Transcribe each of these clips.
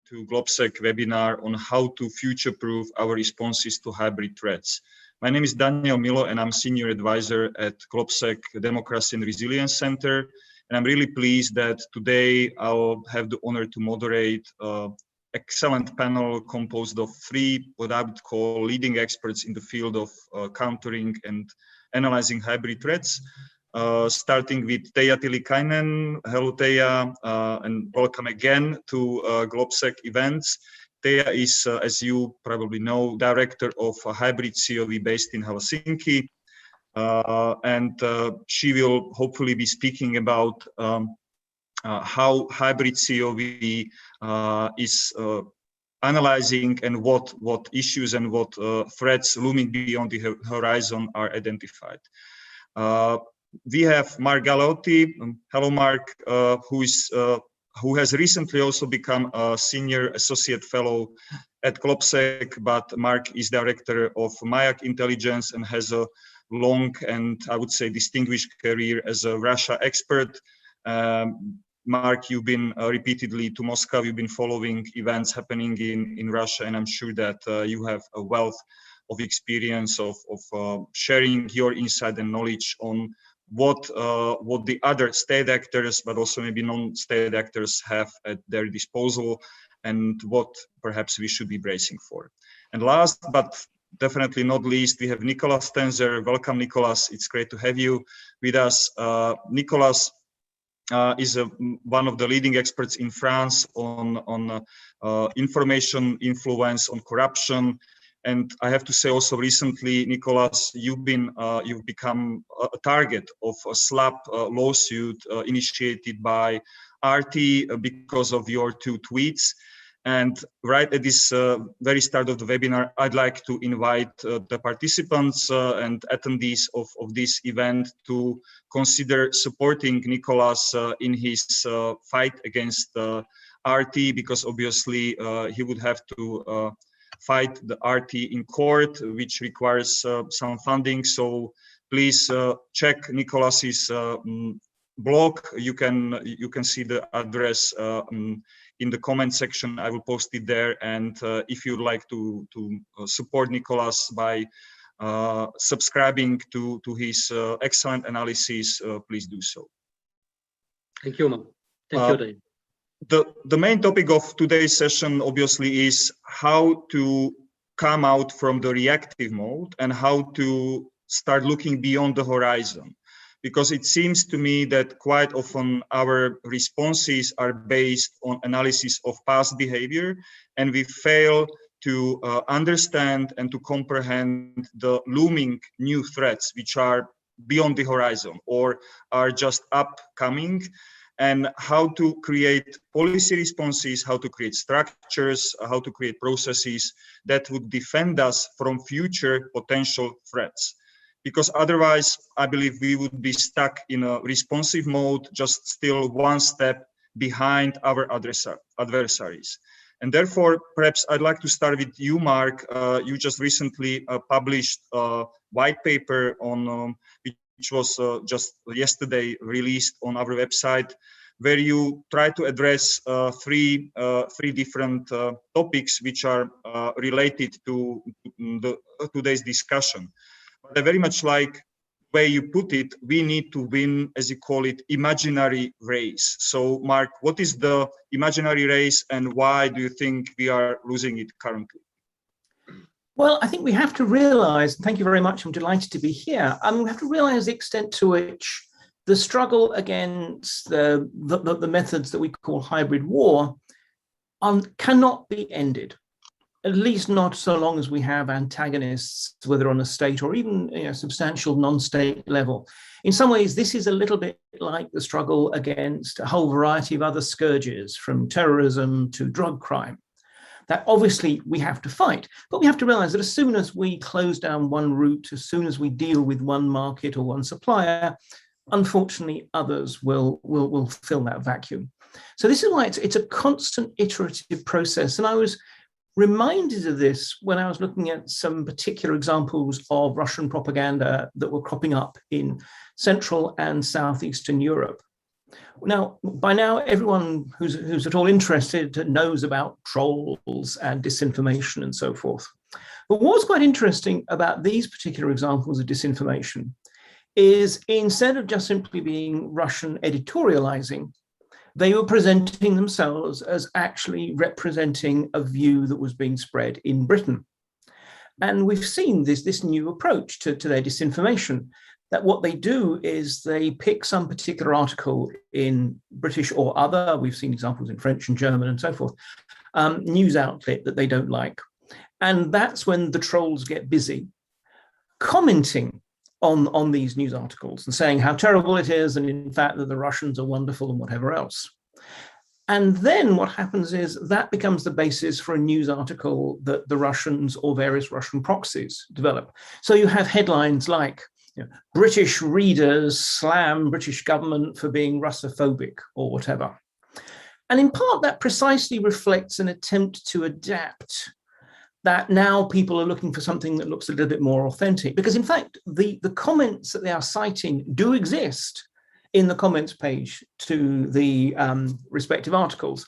to GLOBSEC webinar on how to future-proof our responses to hybrid threats. My name is Daniel Milo, and I'm Senior Advisor at GLOBSEC Democracy and Resilience Center. And I'm really pleased that today I'll have the honor to moderate an excellent panel composed of three, what I would call leading experts in the field of countering and analyzing hybrid threats. Starting with Teija Tilikainen. Hello, Teija, and welcome again to GLOBSEC events. Teija is, as you probably know, Director of Hybrid COV based in Helsinki. And she will hopefully be speaking about how hybrid COV is analyzing and what issues and what threats looming beyond the horizon are identified. We have Mark Galeotti. Hello, Mark, who has recently also become a Senior Associate Fellow at GLOBSEC, but Mark is Director of Mayak Intelligence and has a long and I would say distinguished career as a Russia expert. Mark, you've been repeatedly to Moscow, you've been following events happening in Russia, and I'm sure that you have a wealth of experience of sharing your insight and knowledge on what the other state actors, but also maybe non-state actors have at their disposal and what perhaps we should be bracing for. And last, but definitely not least, we have Nicolas Tenzer. Welcome, Nicolas. It's great to have you with us. Nicolas is one of the leading experts in France on information influence, on corruption. And I have to say also recently, Nicolas, you've become a target of a SLAP lawsuit initiated by RT because of your two tweets. And right at this very start of the webinar, I'd like to invite the participants and attendees of this event to consider supporting Nicolas in his fight against RT, because obviously he would have to fight the RT in court, which requires some funding. So please check Nicolas's blog. You can see the address in the comment section. I will post it there. And if you'd like to support Nicolas by subscribing to his excellent analysis, please do so. Thank you, Mark. Thank you, Dave. The main topic of today's session obviously is how to come out from the reactive mode and how to start looking beyond the horizon. Because it seems to me that quite often our responses are based on analysis of past behavior, and we fail to understand and to comprehend the looming new threats which are beyond the horizon or are just upcoming, and how to create policy responses, how to create structures, how to create processes that would defend us from future potential threats. Because otherwise, I believe we would be stuck in a responsive mode, just still one step behind our adversaries. And therefore, perhaps I'd like to start with you, Mark. You just recently published a white paper on which was just yesterday released on our website, where you try to address three different topics which are related to today's discussion. But I very much like the way you put it. We need to win, as you call it, imaginary race. So, Mark, what is the imaginary race, and why do you think we are losing it currently? Well, I think we have to realize, thank you very much, I'm delighted to be here. We have to realize the extent to which the struggle against the methods that we call hybrid war cannot be ended, at least not so long as we have antagonists, whether on a state or even substantial non-state level. In some ways, this is a little bit like the struggle against a whole variety of other scourges, from terrorism to drug crime, that obviously we have to fight. But we have to realize that as soon as we close down one route, as soon as we deal with one market or one supplier, unfortunately, others will fill that vacuum. So this is why it's a constant iterative process. And I was reminded of this when I was looking at some particular examples of Russian propaganda that were cropping up in Central and Southeastern Europe. Now, by now, everyone who's at all interested knows about trolls and disinformation and so forth. But what's quite interesting about these particular examples of disinformation is instead of just simply being Russian editorializing, they were presenting themselves as actually representing a view that was being spread in Britain. And we've seen this new approach to their disinformation, that what they do is they pick some particular article in British or other, we've seen examples in French and German and so forth, news outlet that they don't like. And that's when the trolls get busy commenting on these news articles and saying how terrible it is, and in fact that the Russians are wonderful and whatever else. And then what happens is that becomes the basis for a news article that the Russians or various Russian proxies develop. So you have headlines like, British readers slam British government for being Russophobic or whatever. And in part, that precisely reflects an attempt to adapt, that now people are looking for something that looks a little bit more authentic. Because in fact, the comments that they are citing do exist in the comments page to the respective articles.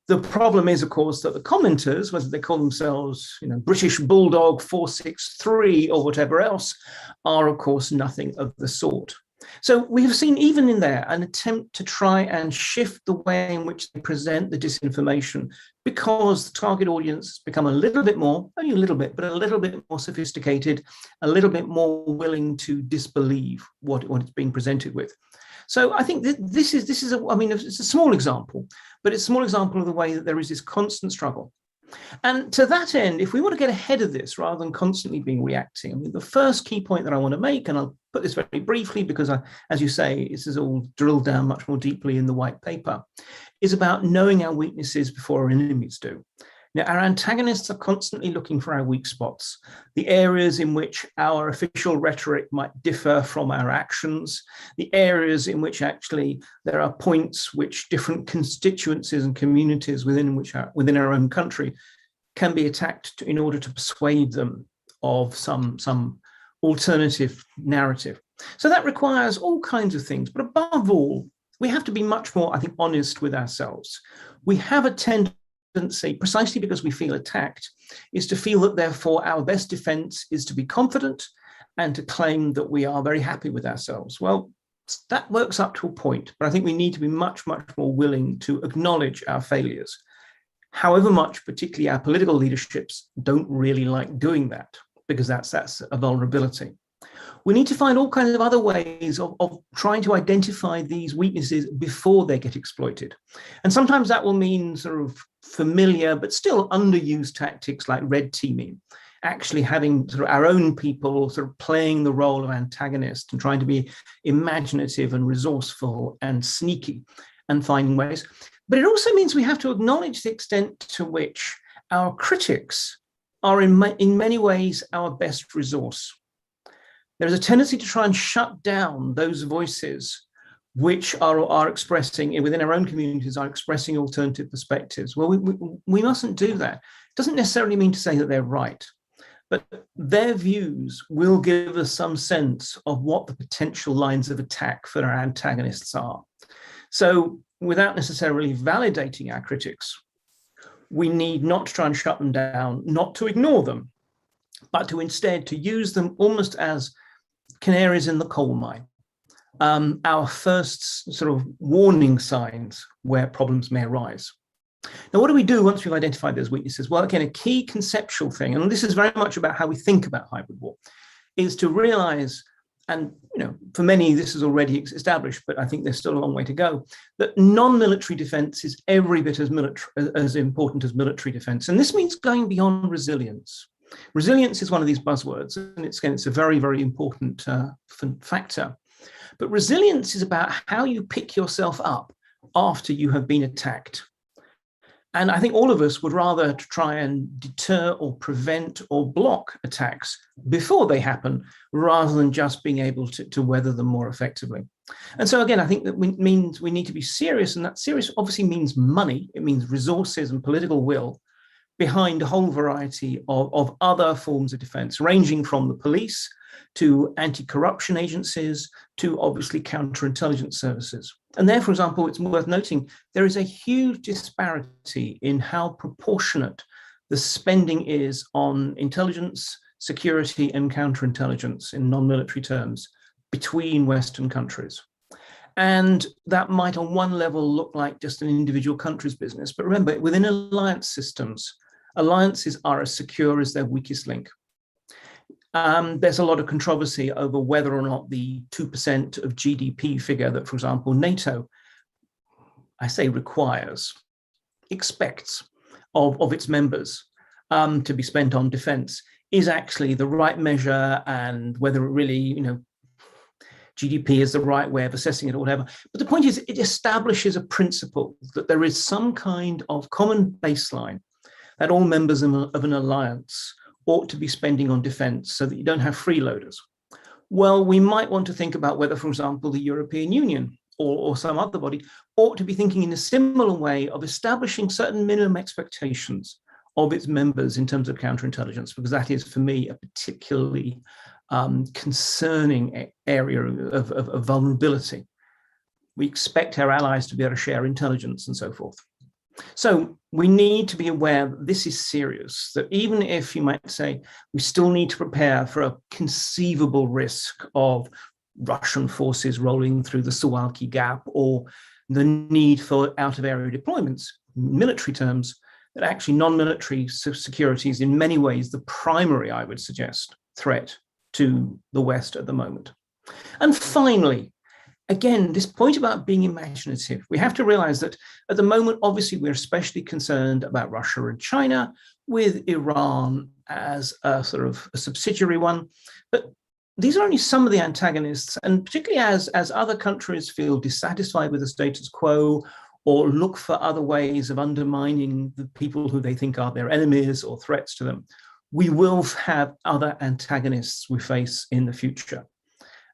The problem is, of course, that the commenters, whether they call themselves British Bulldog 463 or whatever else, are, of course, nothing of the sort. So we have seen even in there an attempt to try and shift the way in which they present the disinformation, because the target audience has become a little bit more, only a little bit, but a little bit more sophisticated, a little bit more willing to disbelieve what it's being presented with. So I think that this is it's a small example, but it's a small example of the way that there is this constant struggle. And to that end, if we want to get ahead of this rather than constantly being reacting, the first key point that I want to make, and I'll put this very briefly because, as you say, this is all drilled down much more deeply in the white paper, is about knowing our weaknesses before our enemies do. Now, our antagonists are constantly looking for our weak spots, the areas in which our official rhetoric might differ from our actions, the areas in which actually there are points which different constituencies and communities within our own country can be attacked in order to persuade them of some alternative narrative. So that requires all kinds of things, but above all, we have to be much more, I think, honest with ourselves. We have a tendency, precisely because we feel attacked, is to feel that therefore our best defense is to be confident and to claim that we are very happy with ourselves. Well, that works up to a point, but I think we need to be much, much more willing to acknowledge our failures. However much, particularly our political leaderships, don't really like doing that, because that's a vulnerability. We need to find all kinds of other ways of trying to identify these weaknesses before they get exploited. And sometimes that will mean sort of familiar but still underused tactics like red teaming, actually having sort of our own people sort of playing the role of antagonist and trying to be imaginative and resourceful and sneaky and finding ways. But it also means we have to acknowledge the extent to which our critics are in many ways our best resource. There is a tendency to try and shut down those voices which are expressing, within our own communities, are expressing alternative perspectives. Well, we mustn't do that. It doesn't necessarily mean to say that they're right, but their views will give us some sense of what the potential lines of attack for our antagonists are. So without necessarily validating our critics, we need not to try and shut them down, not to ignore them, but to instead to use them almost as canaries in the coal mine, our first sort of warning signs where problems may arise. Now, what do we do once we've identified those weaknesses? Well, again, a key conceptual thing, and this is very much about how we think about hybrid war, is to realize, and for many this is already established, but I think there's still a long way to go, that non-military defense is every bit as important as military defense. And this means going beyond resilience. Resilience is one of these buzzwords, and it's a very, very important factor. But resilience is about how you pick yourself up after you have been attacked. And I think all of us would rather try and deter or prevent or block attacks before they happen, rather than just being able to weather them more effectively. And so again, I think that means we need to be serious, and that serious obviously means money. It means resources and political will. behind a whole variety of other forms of defense, ranging from the police to anti-corruption agencies to obviously counterintelligence services. And there, for example, it's worth noting there is a huge disparity in how proportionate the spending is on intelligence, security, and counterintelligence in non-military terms between Western countries. And that might on one level look like just an individual country's business. But remember, within alliance systems, alliances are as secure as their weakest link. There's a lot of controversy over whether or not the 2% of GDP figure that, for example, NATO, I say requires, expects of its members to be spent on defense is actually the right measure, and whether it really, GDP is the right way of assessing it or whatever. But the point is, it establishes a principle that there is some kind of common baseline that all members of an alliance ought to be spending on defense so that you don't have freeloaders. Well, we might want to think about whether, for example, the European Union or some other body ought to be thinking in a similar way of establishing certain minimum expectations of its members in terms of counterintelligence, because that is, for me, a particularly concerning area of vulnerability. We expect our allies to be able to share intelligence and so forth. So we need to be aware that this is serious, that even if you might say we still need to prepare for a conceivable risk of Russian forces rolling through the Suwalki Gap or the need for out-of-area deployments, military terms, that actually non-military security is in many ways the primary, I would suggest, threat to the West at the moment. And finally, again, this point about being imaginative, we have to realize that at the moment, obviously, we're especially concerned about Russia and China, with Iran as a sort of a subsidiary one. But these are only some of the antagonists, and particularly as other countries feel dissatisfied with the status quo or look for other ways of undermining the people who they think are their enemies or threats to them, we will have other antagonists we face in the future.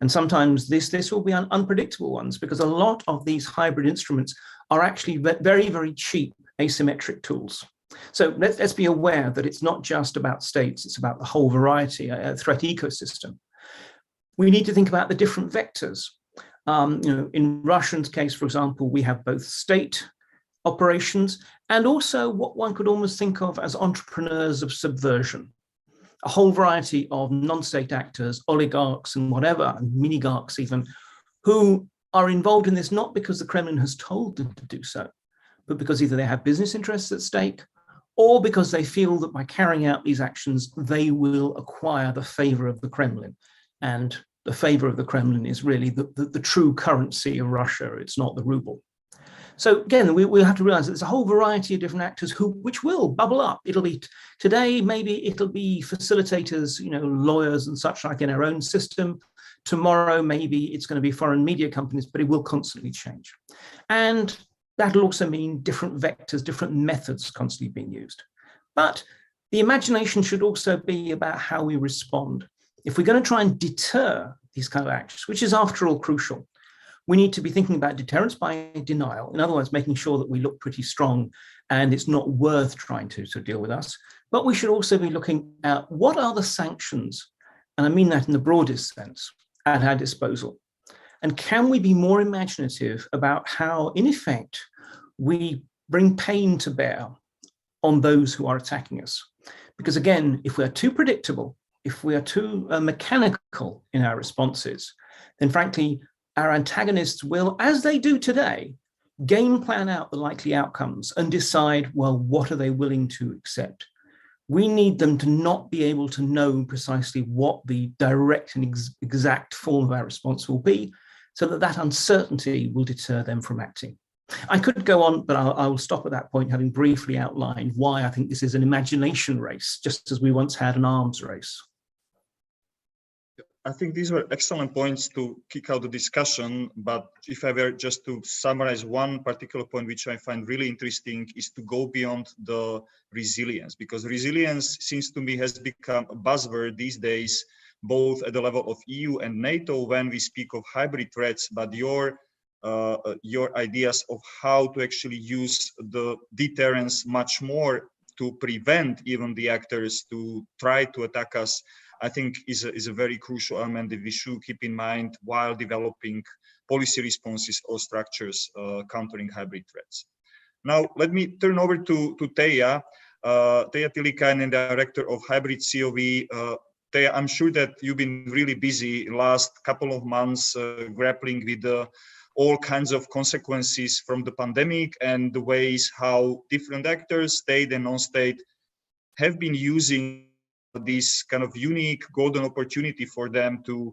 And sometimes this will be unpredictable ones, because a lot of these hybrid instruments are actually very, very cheap asymmetric tools. So let's be aware that it's not just about states, it's about the whole variety, a threat ecosystem. We need to think about the different vectors. In Russia's case, for example, we have both state operations and also what one could almost think of as entrepreneurs of subversion. A whole variety of non-state actors, oligarchs and whatever, and minigarchs even, who are involved in this not because the Kremlin has told them to do so, but because either they have business interests at stake or because they feel that by carrying out these actions, they will acquire the favor of the Kremlin. And the favor of the Kremlin is really the true currency of Russia. It's not the ruble. So again, we'll have to realize that there's a whole variety of different actors which will bubble up. It'll be today, maybe it'll be facilitators, lawyers and such like in our own system. Tomorrow, maybe it's going to be foreign media companies, but it will constantly change. And that'll also mean different vectors, different methods constantly being used. But the imagination should also be about how we respond. If we're going to try and deter these kind of actions, which is after all crucial, we need to be thinking about deterrence by denial. In other words, making sure that we look pretty strong and it's not worth trying to deal with us. But we should also be looking at what are the sanctions, and I mean that in the broadest sense, at our disposal. And can we be more imaginative about how, in effect, we bring pain to bear on those who are attacking us? Because again, if we're too predictable, if we are too mechanical in our responses, then frankly, our antagonists will, as they do today, game plan out the likely outcomes and decide, well, what are they willing to accept? We need them to not be able to know precisely what the direct and exact form of our response will be, so that uncertainty will deter them from acting. I could go on, but I will stop at that point, having briefly outlined why I think this is an imagination race, just as we once had an arms race. I think these were excellent points to kick out the discussion, but if I were just to summarize one particular point, which I find really interesting, is to go beyond the resilience, because resilience seems to me has become a buzzword these days, both at the level of EU and NATO when we speak of hybrid threats, but your ideas of how to actually use the deterrence much more to prevent even the actors to try to attack us, I think is a very crucial element that we should keep in mind while developing policy responses or structures countering hybrid threats. Now, let me turn over to Teija Tilikainen, Director of Hybrid COV. Teija, I'm sure that you've been really busy last couple of months grappling with all kinds of consequences from the pandemic and the ways how different actors, state and non-state, have been using this kind of unique golden opportunity for them to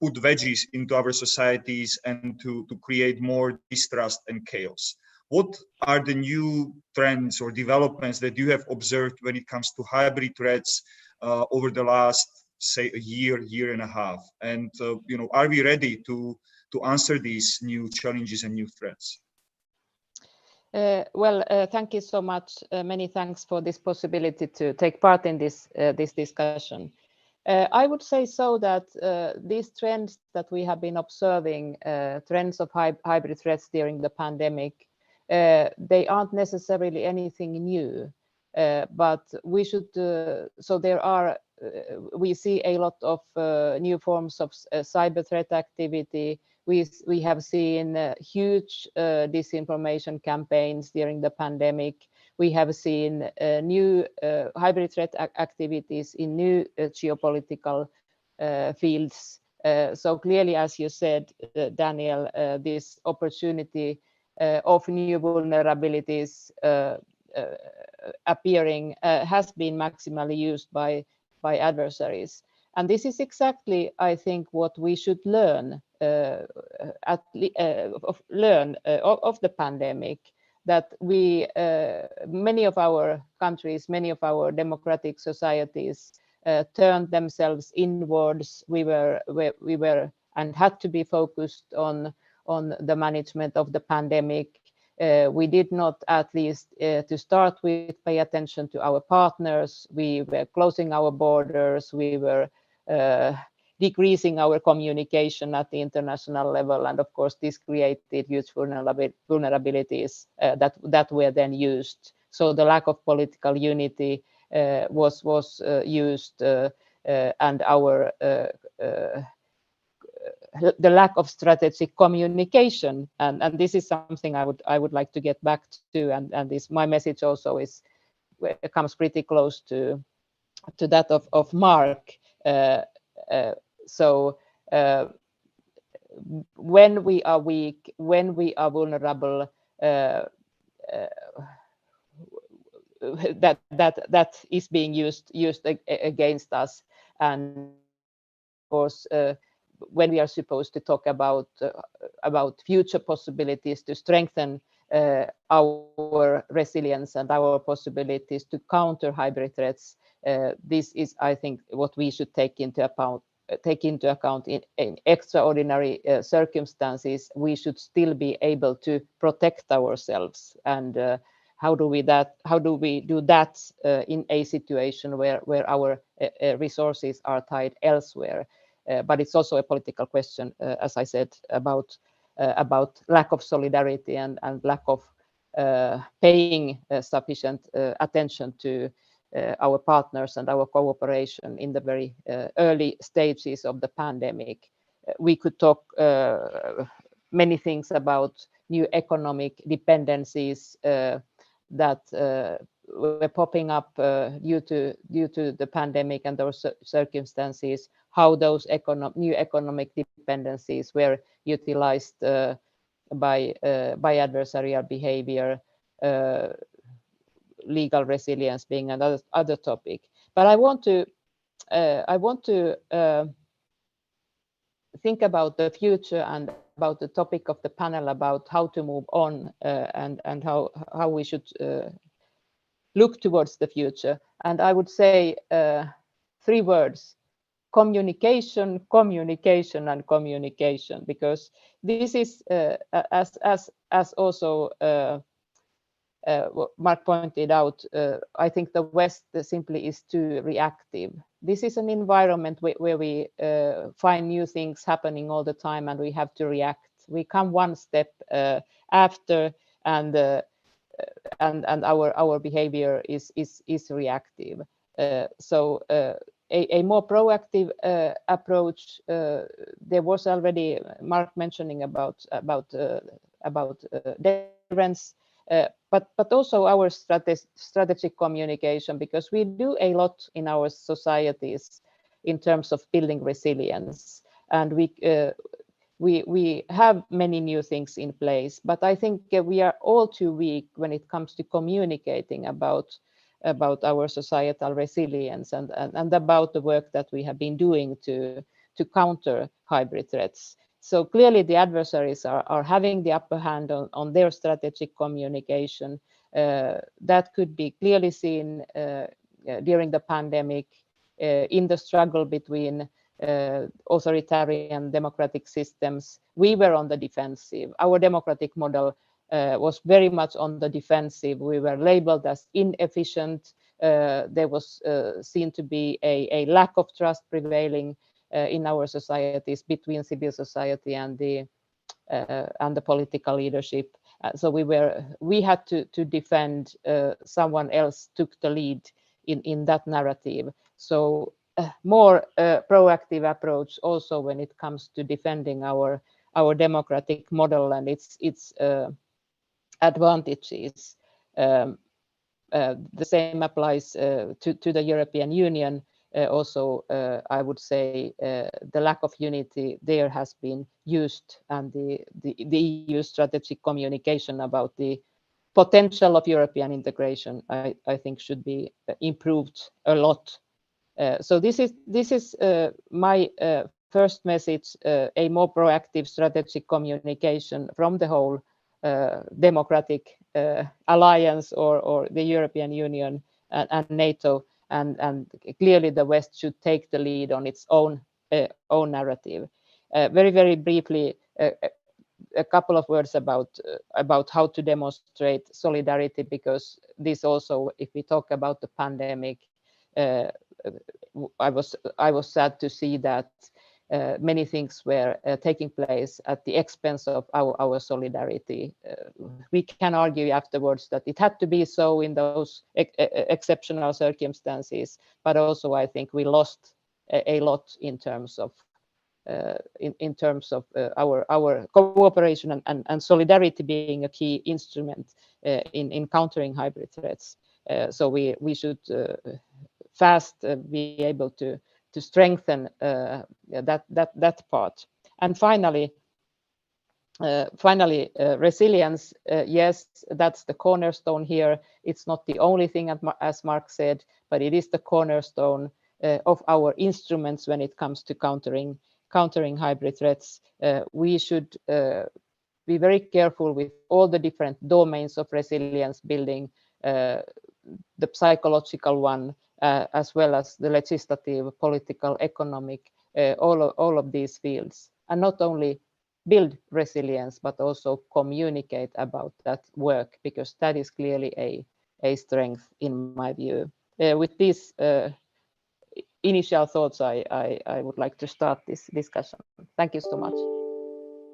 put wedges into our societies and to create more distrust and chaos. What are the new trends or developments that you have observed when it comes to hybrid threats over the last, say, a year and a half? And are we ready to answer these new challenges and new threats? Thank you so much. Many thanks for this possibility to take part in this discussion. I would say so that these trends that we have been observing, trends of hybrid threats during the pandemic, they aren't necessarily anything new, but we should. So there are. We see a lot of new forms of cyber threat activity. We have seen huge disinformation campaigns during the pandemic. We have seen new hybrid threat activities in new geopolitical fields. So clearly, as you said, Daniel, this opportunity of new vulnerabilities appearing has been maximally used by adversaries. And this is exactly, I think, what we should learn of the pandemic, that we, many of our countries, many of our democratic societies turned themselves inwards. We were and had to be focused on the management of the pandemic. We did not, at least to start with, pay attention to our partners. We were closing our borders. We were decreasing our communication at the international level, and of course this created huge vulnerabilities that were then used. So the lack of political unity was used, and our the lack of strategic communication, and this is something I would like to get back to, and this my message also comes pretty close to that of Mark. So when we are weak, when we are vulnerable, that is being used against us. And of course, when we are supposed to talk about future possibilities to strengthen our resilience and our possibilities to counter hybrid threats, this is, I think, what we should take into account in extraordinary circumstances. We should still be able to protect ourselves. And how do we do that in a situation where our resources are tied elsewhere? But it's also a political question, as I said, about lack of solidarity and lack of paying sufficient attention to our partners and our cooperation in the very early stages of the pandemic. We could talk many things about new economic dependencies that were popping up due to the pandemic and those circumstances, how those new economic dependencies were utilized by adversarial behavior, legal resilience being another topic. But I want to think about the future and about the topic of the panel, about how to move on and how we should look towards the future. And I would say 3 words: communication, communication, and communication, because this is as also Mark pointed out, I think the West simply is too reactive. This is an environment where we find new things happening all the time, and we have to react. We come one step after, and and our behavior is reactive. So a more proactive approach. There was already Mark mentioning about deterrence, but also our strategic communication, because we do a lot in our societies in terms of building resilience, and we have many new things in place, but I think we are all too weak when it comes to communicating about our societal resilience and about the work that we have been doing to counter hybrid threats. So clearly the adversaries are having the upper hand on their strategic communication. That could be clearly seen during the pandemic, in the struggle between authoritarian democratic systems. We were on the defensive. Our democratic model was very much on the defensive. We were labeled as inefficient. There was seen to be a lack of trust prevailing in our societies between civil society and the political leadership. So we had to defend. Someone else took the lead in that narrative. So more proactive approach also when it comes to defending our democratic model and its advantages. The same applies to the European Union. Also, I would say the lack of unity there has been used, and the EU strategic communication about the potential of European integration, I think, should be improved a lot. So this is my first message: a more proactive strategic communication from the whole democratic alliance or the European Union and NATO, and clearly the West should take the lead on its own narrative. Very briefly, a couple of words about how to demonstrate solidarity, because this also, if we talk about the pandemic, I was sad to see that many things were taking place at the expense of our solidarity. We can argue afterwards that it had to be so in those exceptional circumstances, but also I think we lost a lot in terms of our cooperation and solidarity being a key instrument in countering hybrid threats. So we should fast be able to strengthen that part. And finally, resilience. Yes, that's the cornerstone here. It's not the only thing, as Mark said, but it is the cornerstone of our instruments when it comes to countering hybrid threats. We should be very careful with all the different domains of resilience building, the psychological one, as well as the legislative, political, economic, all of these fields, and not only build resilience, but also communicate about that work, because that is clearly a strength in my view. With these initial thoughts, I would like to start this discussion. Thank you so much.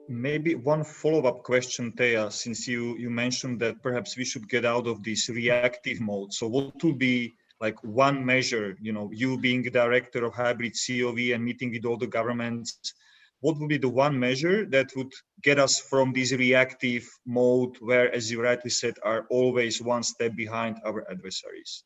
Maybe one follow-up question, Thea, since you mentioned that perhaps we should get out of this reactive mode. So what would be like one measure, you being the director of hybrid COV and meeting with all the governments, what would be the one measure that would get us from this reactive mode where, as you rightly said, are always one step behind our adversaries?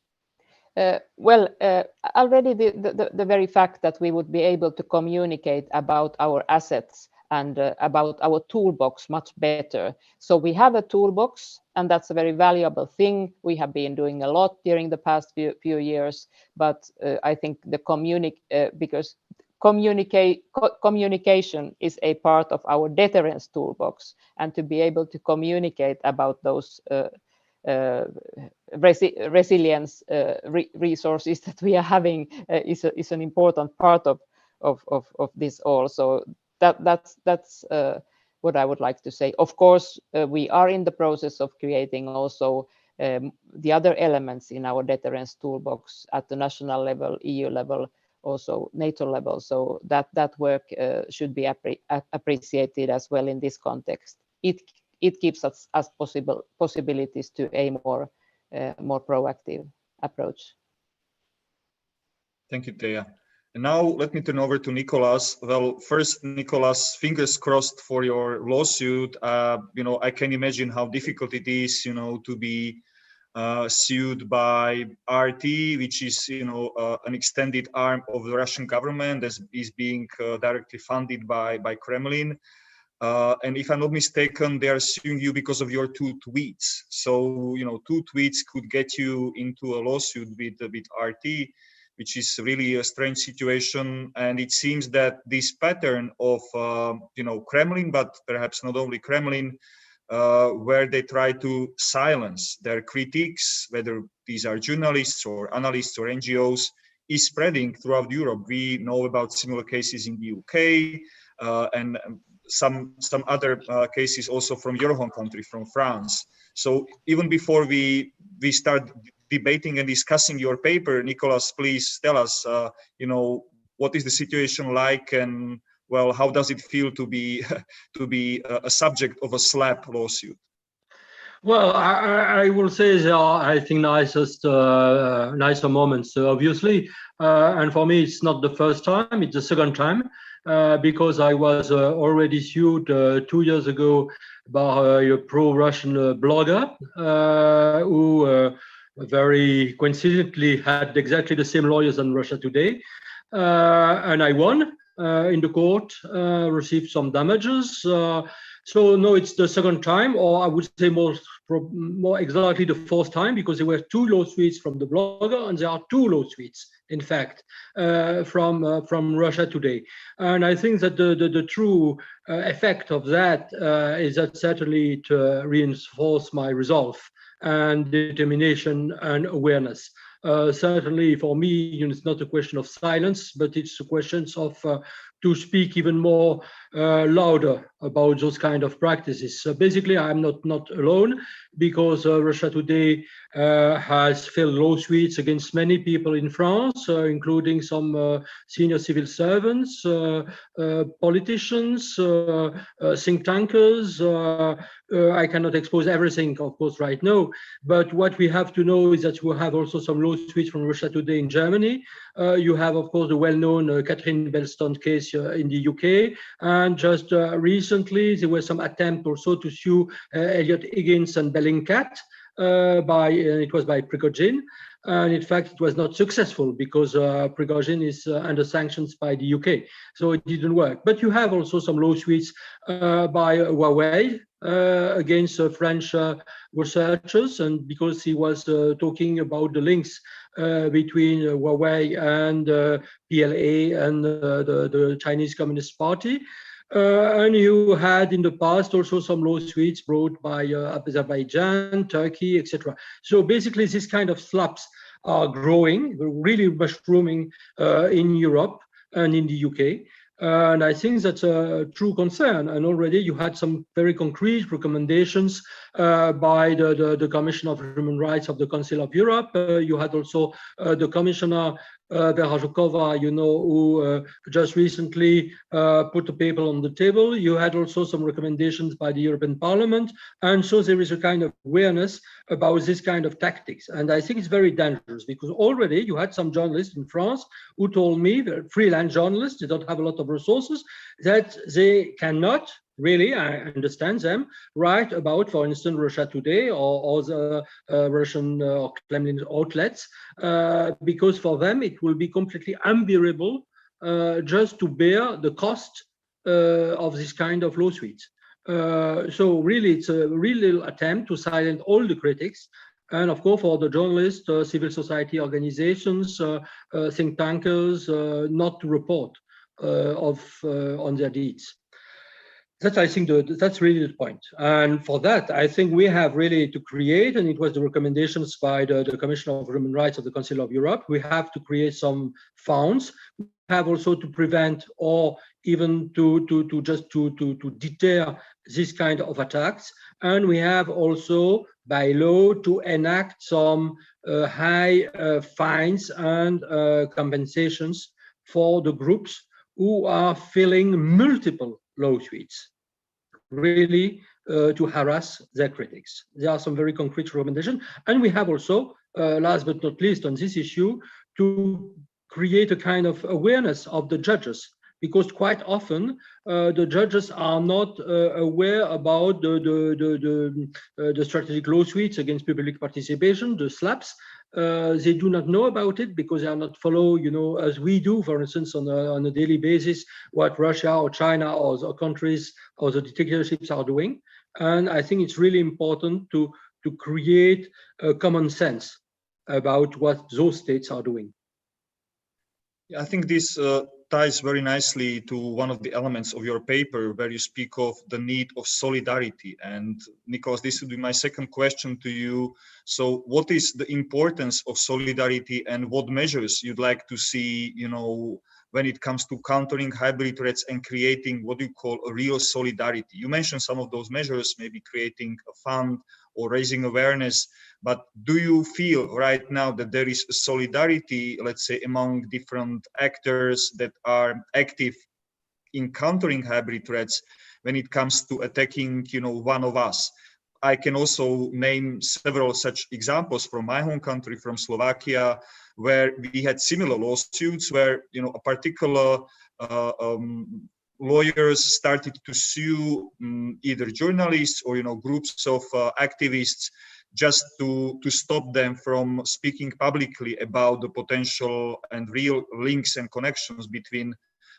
Already the very fact that we would be able to communicate about our assets and about our toolbox much better. So we have a toolbox, and that's a very valuable thing. We have been doing a lot during the past few years, but I think because communication is a part of our deterrence toolbox, and to be able to communicate about those resilience resources that we are having is an important part of this also. That's what I would like to say. Of course, we are in the process of creating also the other elements in our deterrence toolbox at the national level, EU level, also NATO level. So that work should be appreciated as well in this context. It it gives us possibilities to a more proactive approach. Thank you, Teija. And now let me turn over to Nicolas. Well, first, Nicolas, fingers crossed for your lawsuit. I can imagine how difficult it is, to be sued by RT, which is, an extended arm of the Russian government that is being directly funded by Kremlin. And if I'm not mistaken, they are suing you because of your 2 tweets. So, 2 tweets could get you into a lawsuit with RT, which is really a strange situation. And it seems that this pattern of, Kremlin, but perhaps not only Kremlin, where they try to silence their critics, whether these are journalists or analysts or NGOs, is spreading throughout Europe. We know about similar cases in the UK and some other cases also from your home country, from France. So even before we start debating and discussing your paper, Nicolas, please tell us, what is the situation like, and well, how does it feel to be a subject of a SLAPP lawsuit? Well, I will say there are, I think, nicer moments, obviously. And for me, it's not the first time, it's the second time, because I was already sued 2 years ago by a pro-Russian blogger who very coincidentally had exactly the same lawyers on Russia Today. And I won in the court, received some damages. So no, it's the second time, or I would say more exactly the fourth time, because there were 2 lawsuits from the blogger, and there are 2 lawsuits, in fact, from Russia Today. And I think that the true effect of that is that certainly to reinforce my resolve and determination and awareness. Certainly for me, it's not a question of silence, but it's a question of to speak even more louder about those kind of practices. So basically, I'm not alone, because Russia Today has filed lawsuits against many people in France, including some senior civil servants, politicians, think tankers. I cannot expose everything, of course, right now. But what we have to know is that we have also some lawsuits from Russia Today in Germany. You have, of course, the well-known Catherine Bellstone case in the UK. And just recently, there was some attempt also to sue Elliot Higgins and Bellingcat. It was by Prigozhin. And in fact, it was not successful because Prigozhin is under sanctions by the UK. So it didn't work. But you have also some lawsuits by Huawei against French researchers, and because he was talking about the links between Huawei and PLA and the Chinese Communist Party. And you had in the past also some lawsuits brought by Azerbaijan, Turkey, etc. So basically, this kind of slaps are growing, really mushrooming in Europe and in the UK. And I think that's a true concern. And already you had some very concrete recommendations by the Commission of Human Rights of the Council of Europe. You had also the Commissioner Vera Joukova, who just recently put a paper on the table. You had also some recommendations by the European Parliament. And so there is a kind of awareness about this kind of tactics. And I think it's very dangerous, because already you had some journalists in France who told me, they're freelance journalists, they don't have a lot of resources, that they cannot really, I understand them, write about, for instance, Russia Today or the Russian or Kremlin outlets, because for them it will be completely unbearable just to bear the cost of this kind of lawsuits. So really, it's a real attempt to silence all the critics. And of course, for the journalists, civil society organizations, think tankers, not to report on their deeds. That's, I think, that's really the point. And for that, I think we have really to create, and it was the recommendations by the Commission of Human Rights of the Council of Europe, we have to create some funds. We have also to prevent or even to deter this kind of attacks. And we have also, by law, to enact some high fines and compensations for the groups who are filing multiple lawsuits. Really, to harass their critics. There are some very concrete recommendations. And we have also, last but not least on this issue, to create a kind of awareness of the judges, because quite often the judges are not aware about the strategic lawsuits against public participation, the SLAPs. They do not know about it because they are not follow, as we do, for instance, on a daily basis, what Russia or China or the countries or the dictatorships are doing. And I think it's really important to create a common sense about what those states are doing. Yeah, I think this ties very nicely to one of the elements of your paper where you speak of the need of solidarity. And Nicholas, this would be my second question to you. So what is the importance of solidarity and what measures you'd like to see, when it comes to countering hybrid threats and creating what you call a real solidarity? You mentioned some of those measures, maybe creating a fund or raising awareness, but do you feel right now that there is a solidarity, let's say, among different actors that are active in countering hybrid threats when it comes to attacking, one of us? I can also name several such examples from my home country, from Slovakia, where we had similar lawsuits where, a particular lawyers started to sue either journalists or groups of activists just to stop them from speaking publicly about the potential and real links and connections between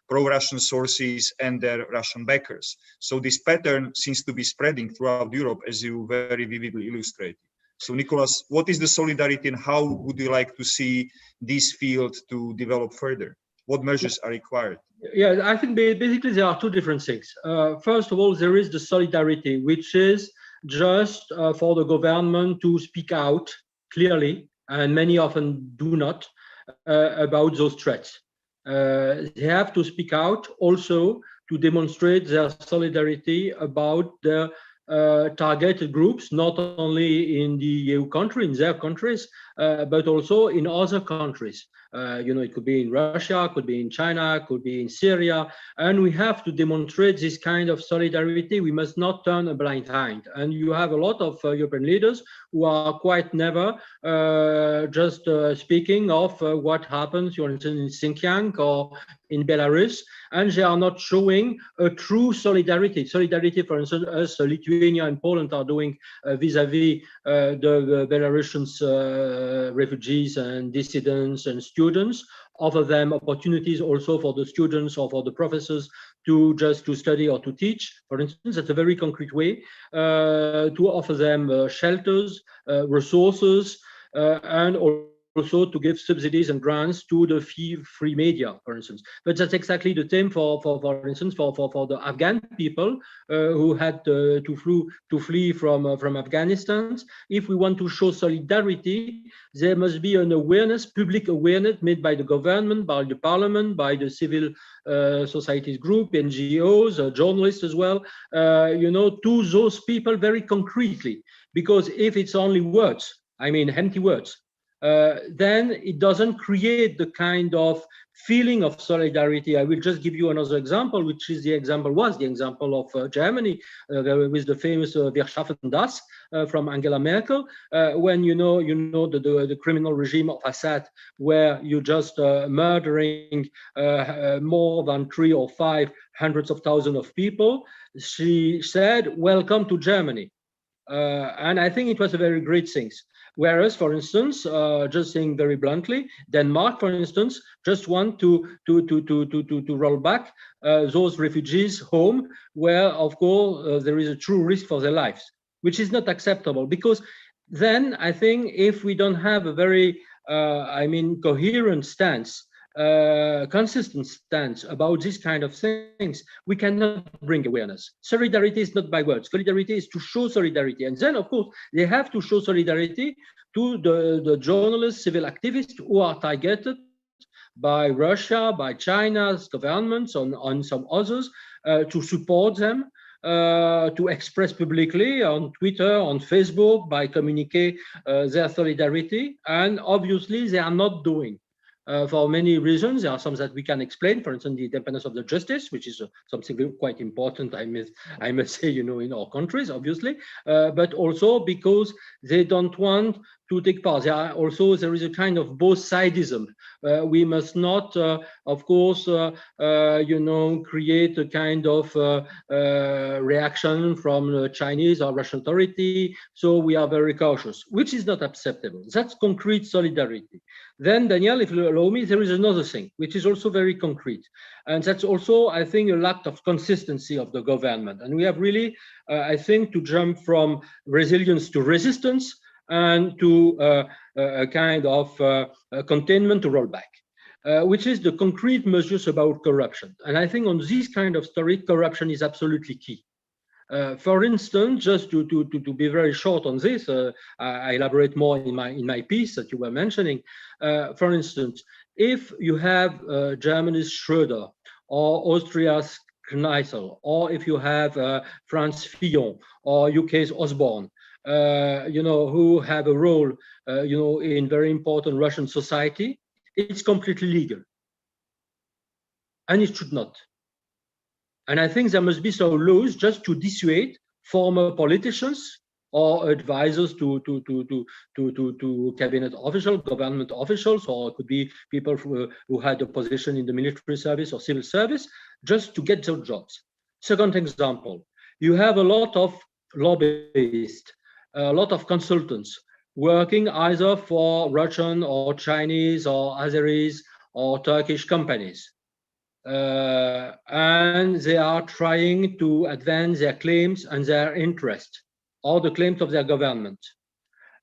pro-Russian sources and their Russian backers. So this pattern seems to be spreading throughout Europe, as you very vividly illustrated. So Nicholas, what is the solidarity and how would you like to see this field to develop further? What measures are required? Yeah, I think basically there are two different things. First of all, there is the solidarity, which is just for the government to speak out clearly, and many often do not, about those threats. They have to speak out also to demonstrate their solidarity about the targeted groups, not only in the EU country, in their countries, but also in other countries. It could be in Russia, could be in China, could be in Syria, and we have to demonstrate this kind of solidarity. We must not turn a blind eye. And you have a lot of European leaders who are quite never just speaking of what happens, for instance, in Xinjiang or in Belarus, and they are not showing a true solidarity. Solidarity, for instance, as Lithuania and Poland are doing vis-a-vis the Belarusian refugees and dissidents and students, offer them opportunities also for the students or for the professors to study or to teach, for instance. That's a very concrete way to offer them shelters, resources, and also to give subsidies and grants to the free media, for instance. But that's exactly the same for instance, for the Afghan people who had to flee from Afghanistan. If we want to show solidarity, there must be an awareness, public awareness made by the government, by the parliament, by the civil societies group, NGOs, journalists as well, to those people very concretely. Because if it's only words, empty words, then it doesn't create the kind of feeling of solidarity. I will just give you another example, which is the example of Germany with the famous Wir schaffen das from Angela Merkel, when the criminal regime of Assad, where you just murdering more than 300 or 500 of thousands of people. She said, "Welcome to Germany," and I think it was a very great thing. Whereas, for instance, just saying very bluntly, Denmark, for instance, just want to roll back those refugees home, where, of course, there is a true risk for their lives, which is not acceptable. Because then I think if we don't have a very, coherent stance, consistent stance about this kind of things, we cannot bring awareness. Solidarity is not by words. Solidarity is to show solidarity. And then, of course, they have to show solidarity to the journalists, civil activists who are targeted by Russia, by China's governments, on some others, to support them, to express publicly on Twitter, on Facebook, by communicate their solidarity. And obviously, they are not doing. for many reasons. There are some that we can explain, for instance, the independence of the justice, which is something quite important, I must say, in our countries, obviously, but also because they don't want to take part. There is a kind of both sidism. We must not, of course, create a kind of reaction from the Chinese or Russian authority. So we are very cautious, which is not acceptable. That's concrete solidarity. Then, Daniel, if you allow me, there is another thing, which is also very concrete. And that's also, I think, a lack of consistency of the government. And we have really, I think, to jump from resilience to resistance and to a kind of containment to rollback, which is the concrete measures about corruption. And I think on this kind of story, corruption is absolutely key. For instance, just to be very short on this, I elaborate more in my piece that you were mentioning. For instance, if you have Germany's Schröder or Austria's Kneissl, or if you have France Fillon or UK's Osborne, who have a role, in very important Russian society, it's completely legal, and it should not. And I think there must be some laws just to dissuade former politicians or advisors to cabinet officials, government officials, or it could be people who had a position in the military service or civil service, just to get their jobs. Second example, you have a lot of lobbyists, a lot of consultants working either for Russian or Chinese or Azeris or Turkish companies. And they are trying to advance their claims and their interest, or the claims of their government.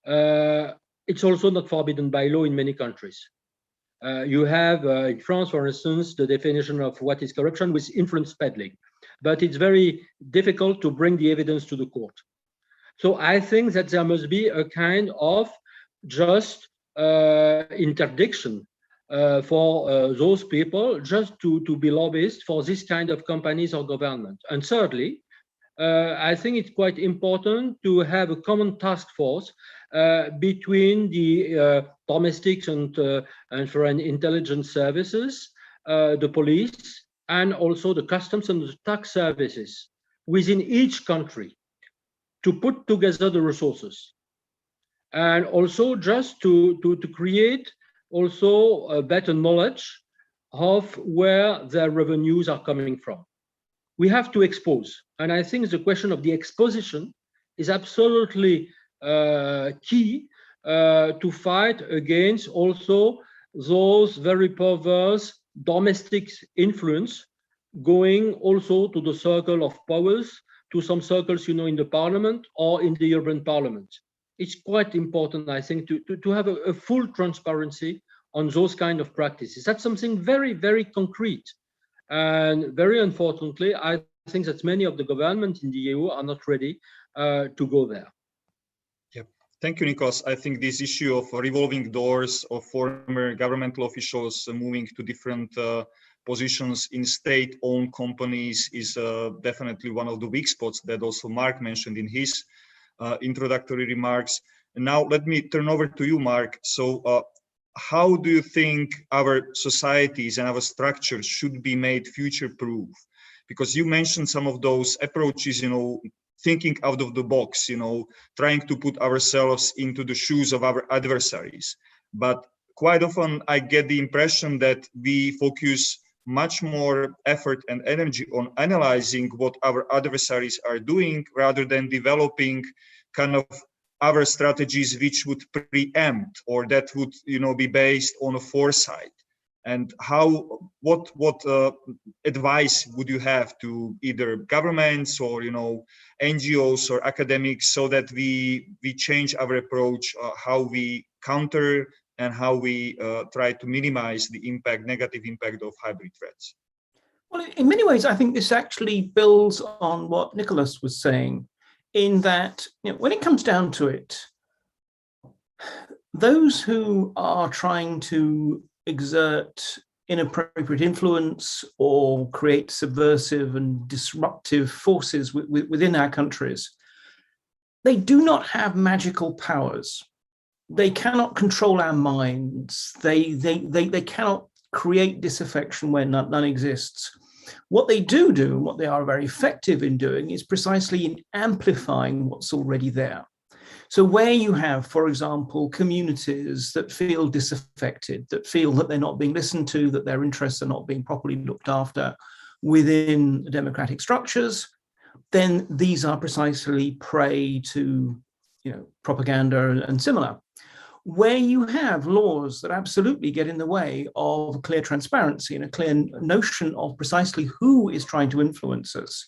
It's also not forbidden by law in many countries. You have in France, for instance, the definition of what is corruption with influence peddling, but it's very difficult to bring the evidence to the court. So I think that there must be a kind of just interdiction for those people just to be lobbyists for this kind of companies or government. And thirdly, I think it's quite important to have a common task force between the domestic and foreign intelligence services, the police, and also the customs and the tax services within each country, to put together the resources, and also just to create also a better knowledge of where their revenues are coming from. We have to expose, and I think the question of the exposition is absolutely key to fight against also those very perverse domestic influence going also to the circle of powers, to some circles, in the parliament or in the European Parliament. It's quite important, I think, to have a full transparency on those kind of practices. That's something very, very concrete. And very unfortunately, I think that many of the governments in the EU are not ready to go there. Yep. Thank you, Nikos. I think this issue of revolving doors of former governmental officials moving to different positions in state-owned companies is definitely one of the weak spots that also Mark mentioned in his introductory remarks. And now let me turn over to you, Mark. So how do you think our societies and our structures should be made future-proof? Because you mentioned some of those approaches, thinking out of the box, trying to put ourselves into the shoes of our adversaries. But quite often I get the impression that we focus much more effort and energy on analyzing what our adversaries are doing rather than developing kind of other strategies which would preempt, or that would be based on a foresight. And what advice would you have to either governments or NGOs or academics, so that we change our approach, how we counter and how we try to minimize the negative impact of hybrid threats? Well, in many ways, I think this actually builds on what Nicholas was saying, in that when it comes down to it, those who are trying to exert inappropriate influence or create subversive and disruptive forces within our countries, they do not have magical powers. they cannot control our minds. They cannot create disaffection where none exists. What they do, and what they are very effective in doing, is precisely in amplifying what's already there. So where you have, for example, communities that feel disaffected, that feel that they're not being listened to, that their interests are not being properly looked after within democratic structures, then these are precisely prey to, propaganda and similar. Where you have laws that absolutely get in the way of clear transparency and a clear notion of precisely who is trying to influence us.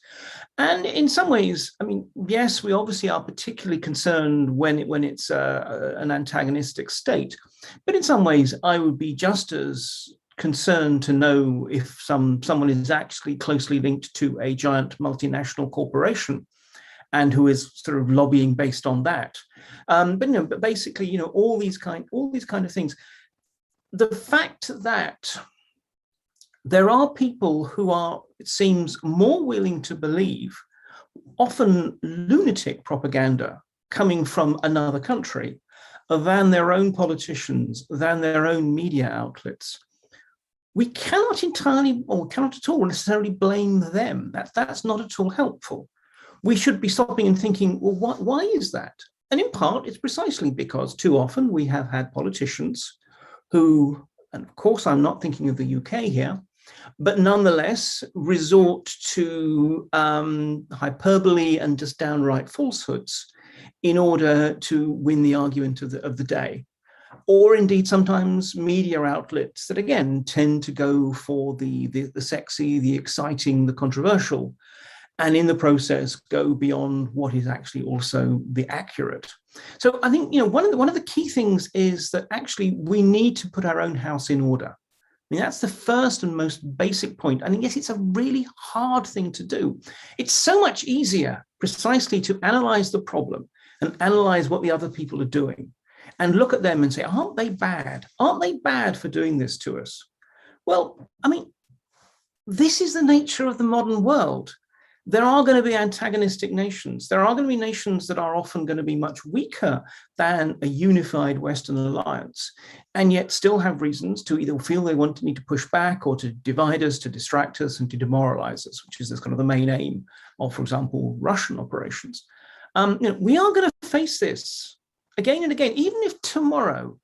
And in some ways, I mean, yes, we obviously are particularly concerned when it's an antagonistic state, but in some ways, I would be just as concerned to know if someone is actually closely linked to a giant multinational corporation and who is sort of lobbying based on that. But basically, all these kind of things. The fact that there are people who are, it seems, more willing to believe often lunatic propaganda coming from another country than their own politicians, than their own media outlets, we cannot entirely, or cannot at all necessarily blame them. That's not at all helpful. We should be stopping and thinking, well, why is that? And in part, it's precisely because too often we have had politicians who, and of course, I'm not thinking of the UK here, but nonetheless resort to hyperbole and just downright falsehoods in order to win the argument of the day. Or indeed, sometimes media outlets that, again, tend to go for the sexy, the exciting, the controversial, and in the process go beyond what is actually also the accurate. So I think, one of the key things is that actually we need to put our own house in order. I mean, that's the first and most basic point. And yes, it's a really hard thing to do. It's so much easier precisely to analyze the problem and analyze what the other people are doing and look at them and say, aren't they bad? Aren't they bad for doing this to us? Well, I mean, this is the nature of the modern world. There are going to be antagonistic nations. There are going to be nations that are often going to be much weaker than a unified Western alliance, and yet still have reasons to either feel they need to push back or to divide us, to distract us, and to demoralize us, which is this kind of the main aim of, for example, Russian operations. We are going to face this again and again, even if tomorrow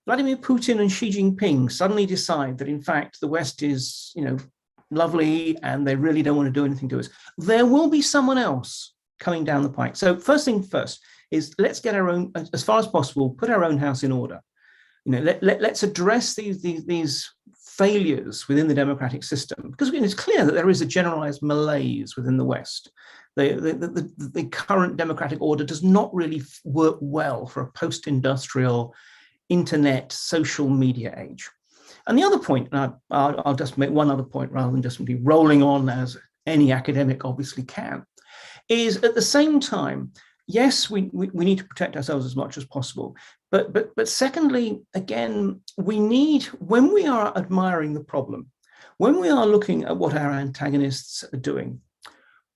Vladimir Putin and Xi Jinping suddenly decide that, in fact, the West is, lovely and they really don't want to do anything to us. There will be someone else coming down the pike. So first thing first is let's get our own, as far as possible, put our own house in order. Let's address these failures within the democratic system, because it's clear that there is a generalized malaise within the West. The current democratic order does not really work well for a post-industrial internet social media age. And the other point, and I'll just make one other point rather than just be rolling on as any academic obviously can, is at the same time, yes, we need to protect ourselves as much as possible. But secondly, again, we need, when we are admiring the problem, when we are looking at what our antagonists are doing,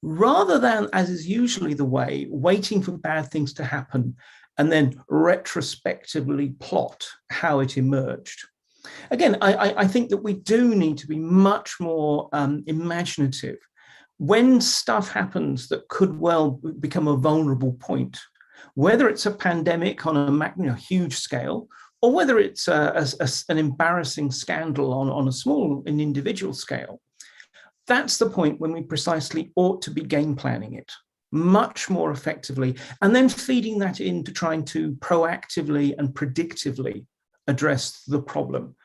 rather than, as is usually the way, waiting for bad things to happen and then retrospectively plot how it emerged. Again, I think that we do need to be much more imaginative. When stuff happens that could well become a vulnerable point, whether it's a pandemic on a huge scale, or whether it's an embarrassing scandal on a small and individual scale, that's the point when we precisely ought to be game planning it much more effectively, and then feeding that into trying to proactively and predictively address the problem.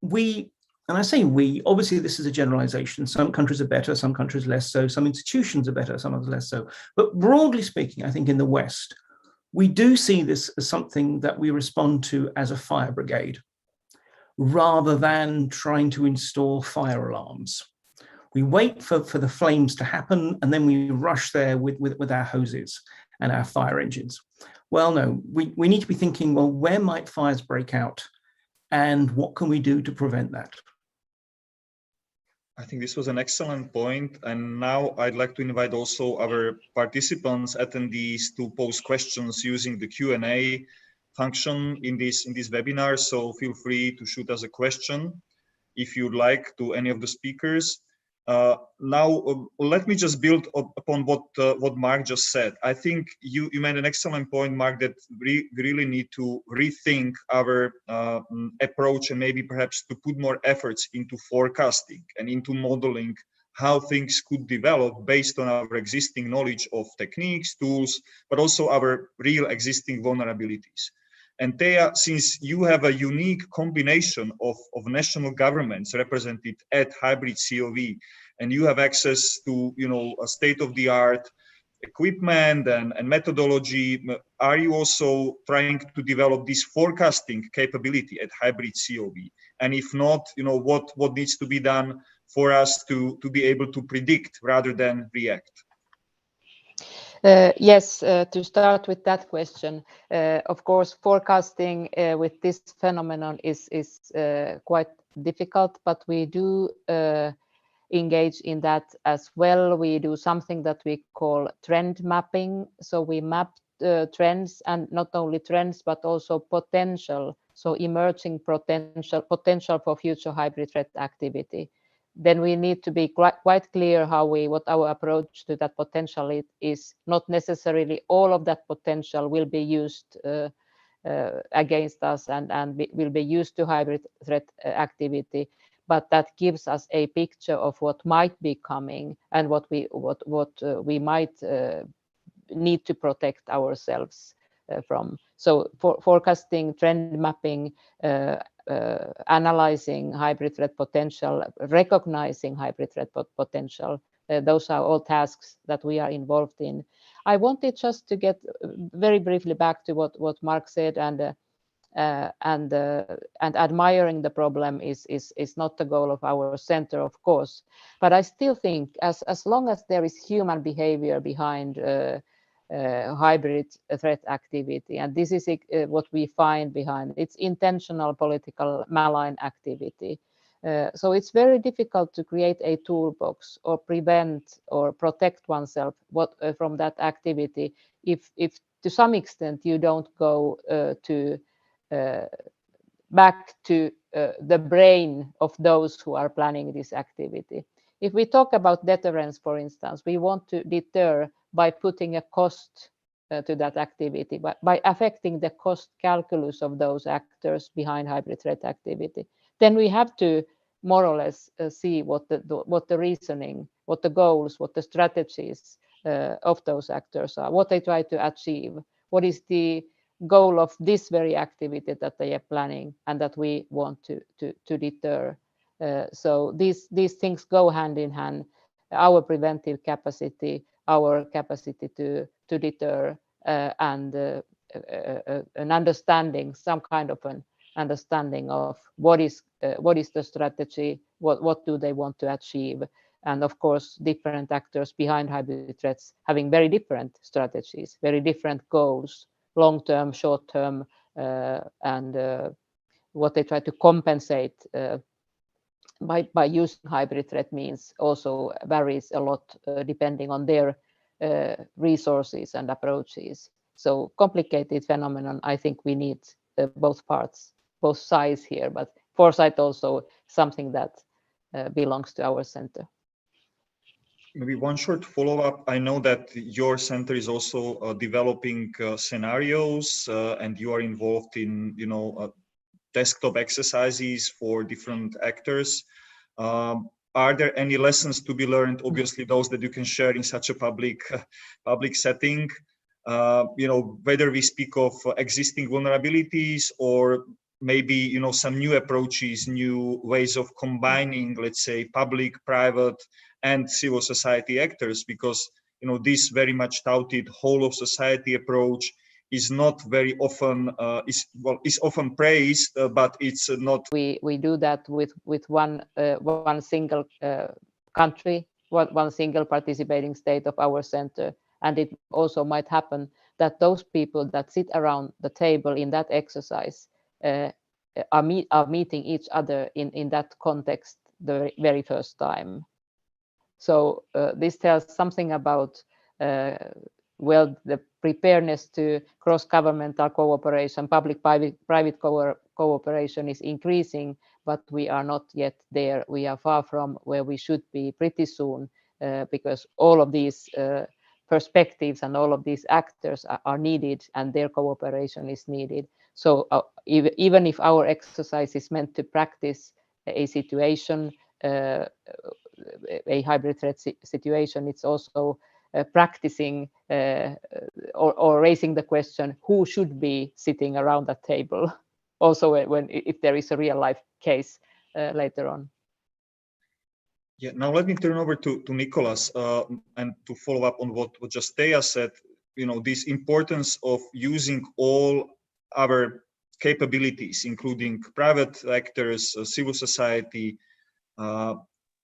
We, and I say we, obviously this is a generalization. Some countries are better, some countries less so, some institutions are better, some others less so. But broadly speaking, I think in the West, we do see this as something that we respond to as a fire brigade, rather than trying to install fire alarms. We wait for the flames to happen, and then we rush there with our hoses and our fire engines. Well, no, we need to be thinking, well, where might fires break out? And what can we do to prevent that? I think this was an excellent point. And now I'd like to invite also our participants, attendees, to pose questions using the Q&A function in this webinar. So feel free to shoot us a question if you'd like to any of the speakers. Let me just build upon what Mark just said. I think you made an excellent point, Mark, that we really need to rethink our approach and maybe perhaps to put more efforts into forecasting and into modeling how things could develop based on our existing knowledge of techniques, tools, but also our real existing vulnerabilities. And Thea, since you have a unique combination of national governments represented at Hybrid COV, and you have access to, a state-of-the-art equipment and methodology, are you also trying to develop this forecasting capability at Hybrid COV? And if not, what needs to be done for us to be able to predict rather than react? Yes, to start with that question, of course, forecasting with this phenomenon is quite difficult, but we do engage in that as well. We do something that we call trend mapping. So we map trends, and not only trends, but also potential, so emerging potential for future hybrid threat activity. Then we need to be quite clear what our approach to that potential is. Not necessarily all of that potential will be used against us and will be used to hybrid threat activity, but that gives us a picture of what might be coming and what we might need to protect ourselves from. So forecasting, trend mapping, analyzing hybrid threat potential, recognizing hybrid threat potential. Those are all tasks that we are involved in. I wanted just to get very briefly back to what Mark said, and admiring the problem is not the goal of our center, of course. But I still think as long as there is human behavior behind hybrid threat activity, and this is what we find behind it's intentional political malign activity. So it's very difficult to create a toolbox or prevent or protect oneself from that activity if to some extent you don't go back to the brain of those who are planning this activity. If we talk about deterrence, for instance, we want to deter by putting a cost to that activity, by affecting the cost calculus of those actors behind hybrid threat activity. Then we have to more or less see what the reasoning, what the goals, what the strategies of those actors are, what they try to achieve, what is the goal of this very activity that they are planning and that we want to deter. So these things go hand in hand. Our preventive capacity, our capacity to deter, and an understanding, some kind of an understanding of what is the strategy, what do they want to achieve, and of course different actors behind hybrid threats having very different strategies, very different goals, long-term, short-term, and what they try to compensate by using hybrid threat means also varies a lot depending on their resources and approaches. So complicated phenomenon. I think we need both parts, both sides here, but foresight also something that belongs to our center. Maybe one short follow-up. I know that your center is also developing scenarios, and you are involved in, desktop exercises for different actors. Are there any lessons to be learned? Obviously, those that you can share in such a public setting. Whether we speak of existing vulnerabilities or maybe some new approaches, new ways of combining, let's say, public, private, and civil society actors, because this very much touted whole of society approach is not very often is often praised, but it's not. We do that with one single country, one single participating state of our center, and it also might happen that those people that sit around the table in that exercise are meeting each other in that context the very first time. So this tells something about well, the preparedness to cross-governmental cooperation, public-private cooperation is increasing, but we are not yet there. We are far from where we should be pretty soon, because all of these perspectives and all of these actors are needed, and their cooperation is needed. So even if our exercise is meant to practice a situation, a hybrid threat situation, it's also practicing or raising the question, who should be sitting around that table, also if there is a real life case later on. Yeah, now let me turn over to Nicholas and to follow up on what just Teja said. You know, this importance of using all our capabilities, including private actors, civil society.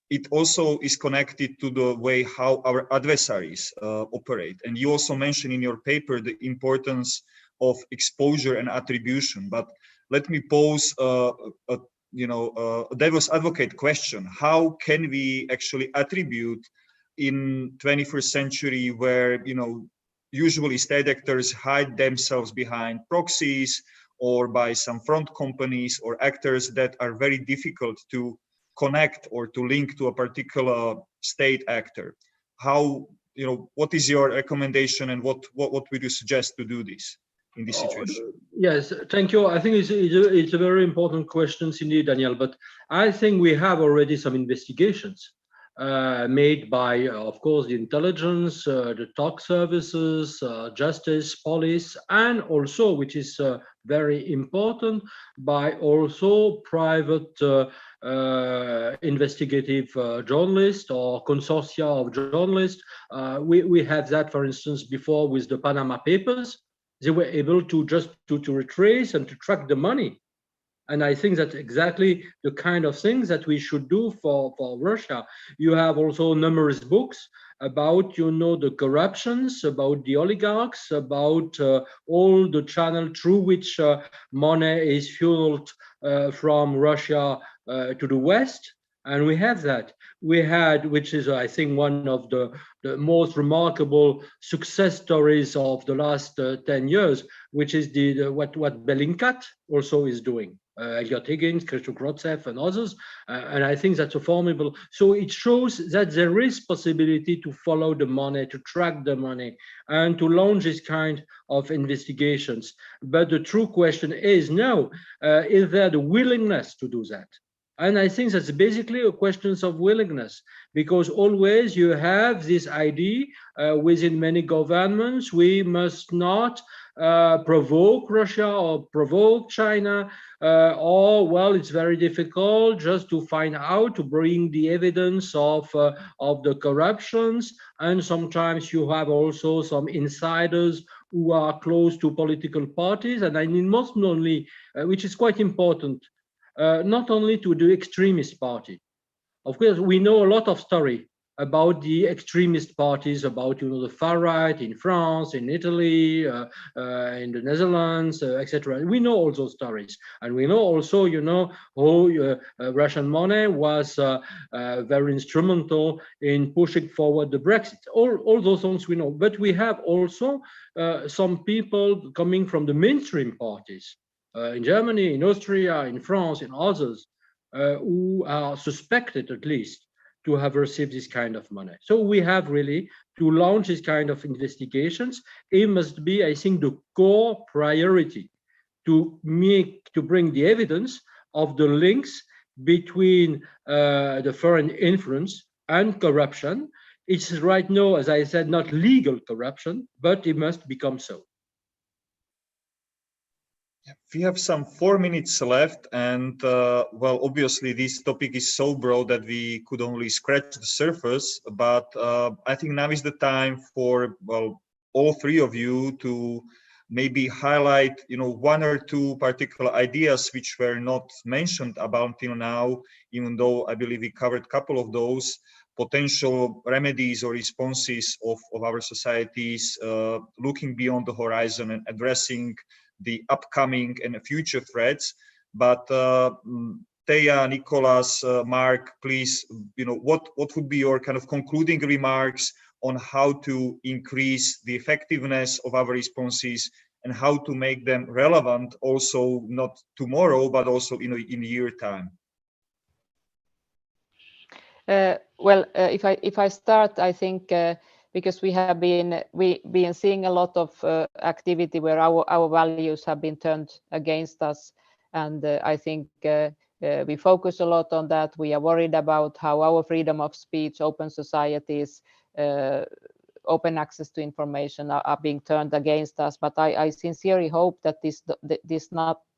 It also is connected to the way how our adversaries operate. And you also mentioned in your paper the importance of exposure and attribution. But let me pose a devil's advocate question. How can we actually attribute in 21st century where, usually state actors hide themselves behind proxies or by some front companies or actors that are very difficult to connect or to link to a particular state actor? How, what is your recommendation, and what would you suggest to do this in this situation? Yes, thank you. I think it's a very important question indeed, Daniel, but I think we have already some investigations made by, of course, the intelligence, the TOC services, justice, police, and also, which is very important, by also private investigative journalists or consortia of journalists. We had that, for instance, before with the Panama Papers. They were able to just to retrace and to track the money. And I think that's exactly the kind of things that we should do for Russia. You have also numerous books about, the corruptions, about the oligarchs, about all the channel through which money is fueled from Russia to the West. And we have that. We had, which is, I think, one of the most remarkable success stories of the last 10 years, which is what Bellingcat also is doing. Elliot Higgins, Christoph Grotzev, and others. And I think that's a formidable. So it shows that there is possibility to follow the money, to track the money, and to launch this kind of investigations. But the true question is now, is there the willingness to do that? And I think that's basically a question of willingness, because always you have this idea within many governments, we must not provoke Russia or provoke China, or, well, it's very difficult just to find out, to bring the evidence of the corruptions. And sometimes you have also some insiders who are close to political parties. And I mean, most only, which is quite important, not only to the extremist party. Of course, we know a lot of story about the extremist parties, about the far right in France, in Italy, in the Netherlands, etc. We know all those stories, and we know also, how Russian money was very instrumental in pushing forward the Brexit. All those things we know, but we have also some people coming from the mainstream parties. In Germany, in Austria, in France, in others, who are suspected at least to have received this kind of money. So we have really to launch this kind of investigations. It must be, I think, the core priority to bring the evidence of the links between the foreign influence and corruption. It's right now, as I said, not legal corruption, but it must become so. We have some 4 minutes left, and well, obviously this topic is so broad that we could only scratch the surface, but I think now is the time for, well, all three of you to maybe highlight, one or two particular ideas which were not mentioned about till now, even though I believe we covered a couple of those potential remedies or responses of our societies, looking beyond the horizon and addressing the upcoming and future threats. But Teja, Nicholas, Mark, please, what would be your kind of concluding remarks on how to increase the effectiveness of our responses and how to make them relevant also not tomorrow, but also in a year time? If I start, I think because we have been seeing a lot of activity where our values have been turned against us, and I think we focus a lot on that. We are worried about how our freedom of speech, open societies, open access to information are being turned against us. But I sincerely hope that this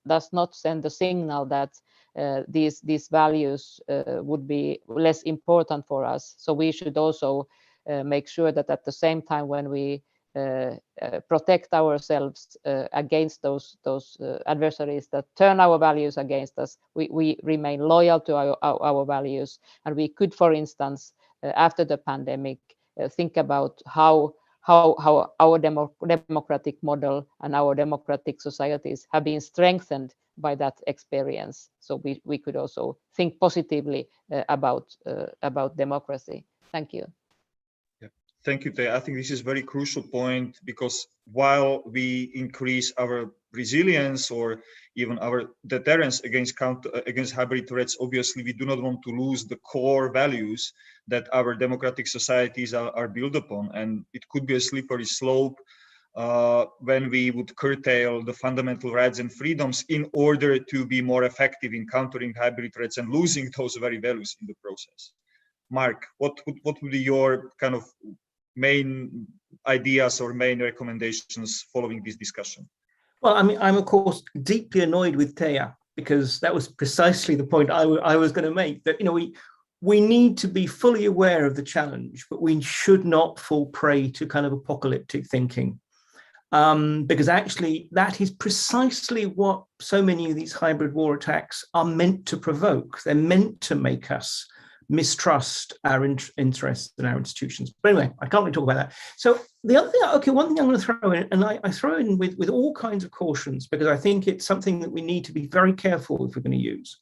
does not send a signal that these values would be less important for us. So we should also make sure that at the same time, when we protect ourselves against those adversaries that turn our values against us, we remain loyal to our values. And we could, for instance, after the pandemic, think about how our democratic model and our democratic societies have been strengthened by that experience. So we could also think positively about democracy. Thank you. Thank you, Teja. I think this is a very crucial point, because while we increase our resilience or even our deterrence against hybrid threats, obviously we do not want to lose the core values that our democratic societies are built upon. And it could be a slippery slope when we would curtail the fundamental rights and freedoms in order to be more effective in countering hybrid threats and losing those very values in the process. Mark, what would be your kind of main ideas or main recommendations following this discussion? Well, I mean, I'm of course deeply annoyed with Teja, because that was precisely the point I was going to make, that we need to be fully aware of the challenge, but we should not fall prey to kind of apocalyptic thinking, because actually that is precisely what so many of these hybrid war attacks are meant to provoke. They're meant to make us mistrust our interests and our institutions. But anyway, I can't really talk about that. So the other thing, one thing I'm going to throw in, and I throw in with all kinds of cautions, because I think it's something that we need to be very careful if we're going to use.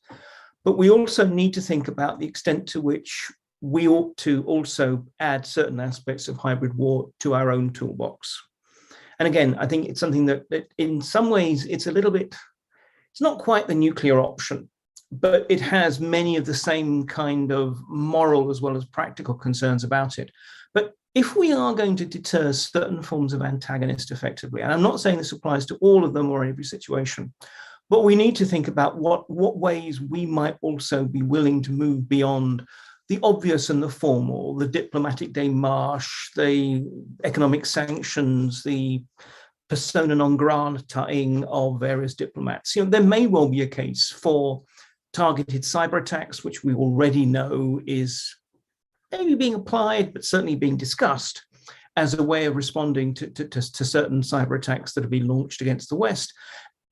But we also need to think about the extent to which we ought to also add certain aspects of hybrid war to our own toolbox. And again, I think it's something that in some ways it's it's not quite the nuclear option, but it has many of the same kind of moral as well as practical concerns about it. But if we are going to deter certain forms of antagonist effectively, and I'm not saying this applies to all of them or every situation, but we need to think about what ways we might also be willing to move beyond the obvious and the formal, the diplomatic démarche, the economic sanctions, the persona non grata-ing of various diplomats. There may well be a case for targeted cyber attacks, which we already know is maybe being applied, but certainly being discussed as a way of responding to certain cyber attacks that have been launched against the West,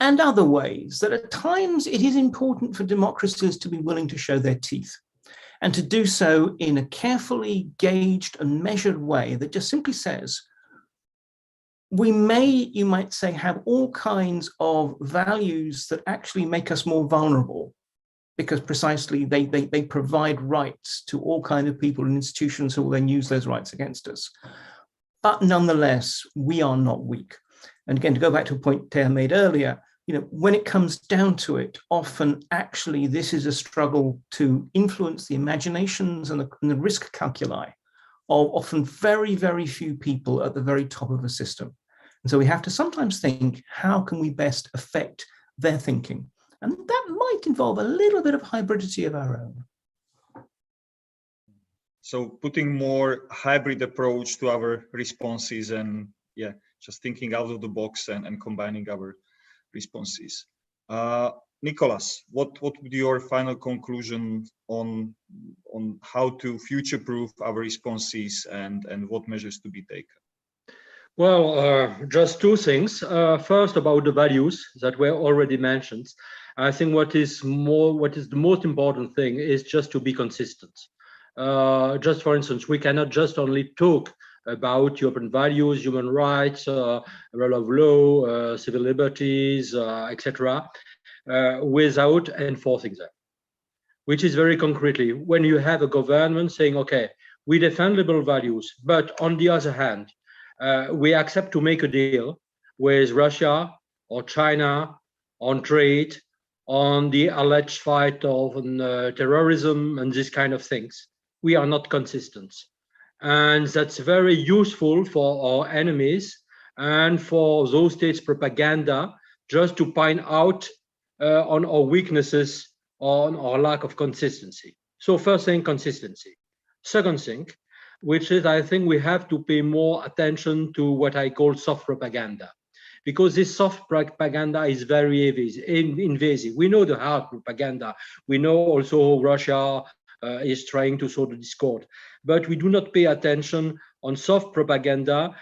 and other ways that at times it is important for democracies to be willing to show their teeth, and to do so in a carefully gauged and measured way that just simply says, we may, you might say, have all kinds of values that actually make us more vulnerable, because precisely they provide rights to all kinds of people and institutions who will then use those rights against us. But nonetheless, we are not weak. And again, to go back to a point Teja made earlier, when it comes down to it, often actually this is a struggle to influence the imaginations and the risk calculi of often very, very few people at the very top of a system. And so we have to sometimes think, how can we best affect their thinking? And that might involve a little bit of hybridity of our own. So putting more hybrid approach to our responses, and just thinking out of the box and combining our responses. Nicholas, what would be your final conclusion on how to future-proof our responses and what measures to be taken? Well, just two things. First, about the values that were already mentioned. I think what is the most important thing is just to be consistent. Just for instance, we cannot just only talk about European values, human rights, rule of law, civil liberties, etc., without enforcing them. which is very concretely when you have a government saying, okay, we defend liberal values, but on the other hand, we accept to make a deal with Russia or China on trade, on the alleged fight on terrorism and these kind of things. We are not consistent. And that's very useful for our enemies and for those states' propaganda, just to point out on our weaknesses, on our lack of consistency. So first thing, consistency. Second thing, which is I think we have to pay more attention to what I call soft propaganda, because this soft propaganda is very invasive. We know the hard propaganda. We know also Russia is trying to sow the discord, but we do not pay attention on soft propaganda,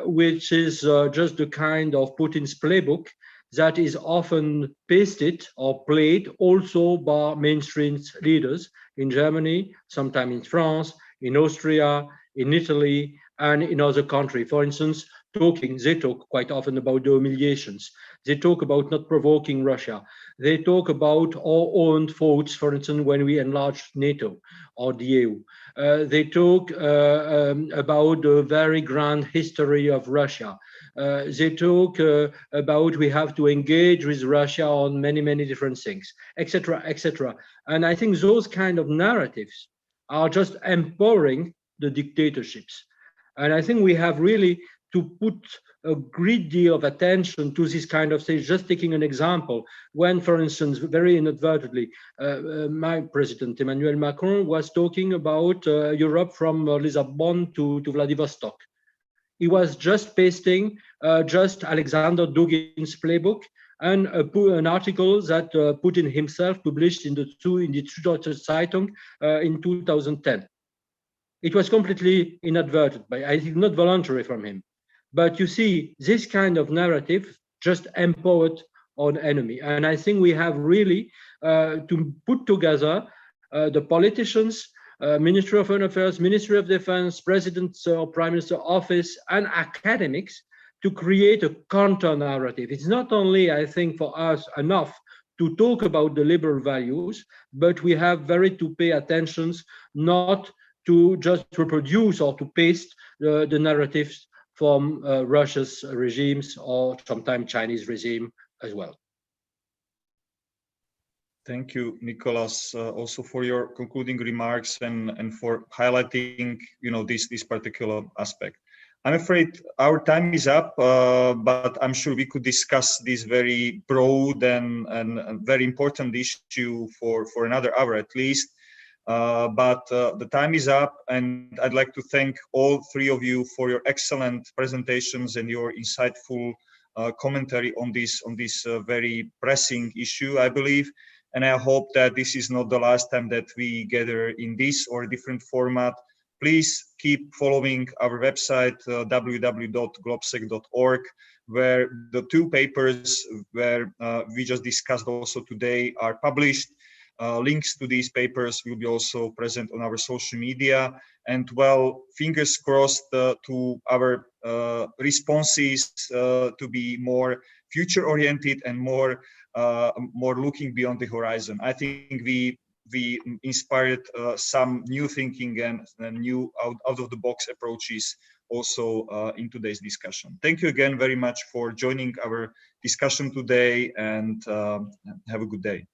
which is just the kind of Putin's playbook that is often pasted or played also by mainstream leaders in Germany, sometimes in France, in Austria, in Italy, and in other countries. For instance, they talk quite often about the humiliations. They talk about not provoking Russia. They talk about our own faults, for instance, when we enlarged NATO or the EU. They talk about the very grand history of Russia. They talk about we have to engage with Russia on many, many different things, etc., etc. And I think those kind of narratives are just empowering the dictatorships. And I think we have really to put a great deal of attention to this kind of things. Just taking an example, when, for instance, very inadvertently, my president, Emmanuel Macron, was talking about Europe from Lisbon to Vladivostok. He was just pasting just Alexander Dugin's playbook and an article that Putin himself published in the Süddeutsche Zeitung in 2010. It was completely inadvertent, but I think not voluntary from him. But you see, this kind of narrative just empowered our enemy. And I think we have really to put together the politicians, Ministry of Foreign Affairs, Ministry of Defense, President's or Prime Minister's office, and academics to create a counter narrative. It's not only, I think, for us enough to talk about the liberal values, but we have very to pay attention not to just reproduce or to paste the narratives from Russia's regimes or sometimes Chinese regime as well. Thank you, Nicolas, also for your concluding remarks and for highlighting, this particular aspect. I'm afraid our time is up, but I'm sure we could discuss this very broad and very important issue for another hour at least. But the time is up, and I'd like to thank all three of you for your excellent presentations and your insightful commentary on this very pressing issue, I believe. And I hope that this is not the last time that we gather in this or a different format. Please keep following our website, www.globsec.org, where the two papers where we just discussed also today are published. Links to these papers will be also present on our social media. And well, fingers crossed to our responses to be more future-oriented and more looking beyond the horizon. I think we inspired some new thinking and new out-of-the-box approaches also in today's discussion. Thank you again very much for joining our discussion today, and have a good day.